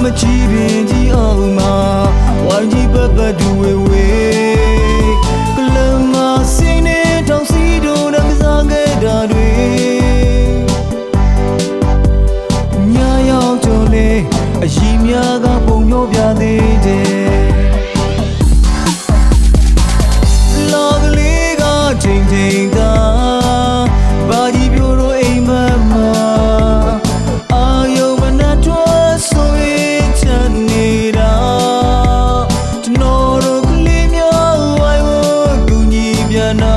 မချီပင်ကြီးအောင်မှာဝိုင်းကြီးပတ်ပတ်ဒူဝေဝေကလမစင်းနဲ့တောင်စီတို့နဲ့ကစားခဲ့တာတွေညရောက်ကြလေအရင်များကပုံညောပြသေးတယ်လောကလေးကချိန်ချိန်ကဘာကြီးပြိုးတို့အိမ်မက်မှာအာယုံမနှတ်ထွက်ဆိုရင်ချန်နေတာကျွန်တော်တို့ကလေးများဝိုင်းဝန်းကူညီပြန်နာ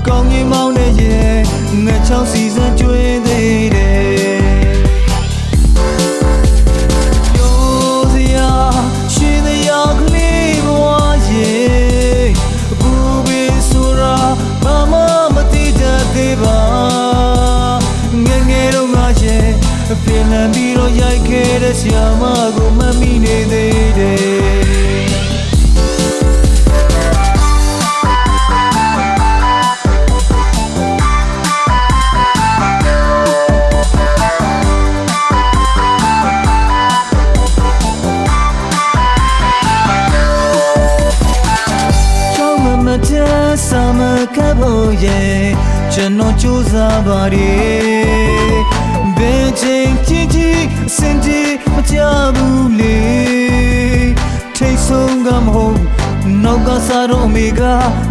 ကောင်းကြီးမောင်းနေရဲ့ငါချောင်းစီစံကျွေးသေးတယ်ပြန်လည်ပြီးတော့ရိုက်ခဲ့တဲ့ဆရာမကိုမမိနေသေးတယ်ချောင်းမတဲ့ဆာမကဖို့ရဲ့ကျွန်တော်ကြိုးစားပါတယ်ဘယ်ချိန်ကြီးစင်ကြီးမကြဘူးလေထိတ်ဆုံးကမဟုတ်နောက်ကစားတော့မိက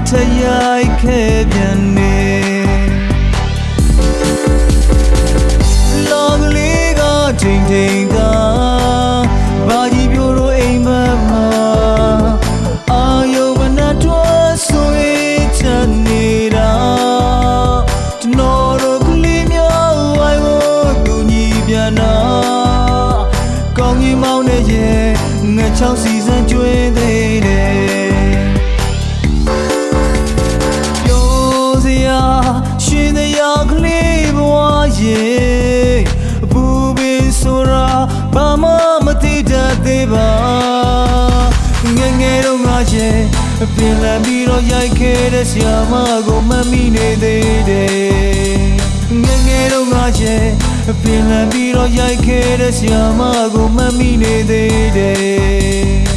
ထရိုက်ခဲ့ပြန်နေလောကလေးကချိန်ချိန်ကဘာကြီးပြိုးတို့အိမ်မက်မှာအာယုံမနှတ်ထွက်ဆိုရင်ချန်နေတာကျွန်တော်တို့ကလေးများဝိုင်းဝန်းကူညီပြန်နာကောင်းကြီးမောင်းနေရဲ့ငါချောင်းစီစံကျွေးသေးတယ်ပြောစရာရှင်တရားကလေးဘဝရဲ့အပူပင်ဆိုတာဘာမှမသိတတ်သေးပါငယ်ငယ်တော့ငါရဲ့ပြန်လာပြီးတော့ရိုက်ခဲ့တဲ့ဆရာမကိုမမိနေသေးတယ်ငယ်ငယ်တော့ငါရဲ့ပြန်လာပြီးတော့ရိုက်ခဲ့တဲ့ဆရာမကိုမမိနေသေးတယ်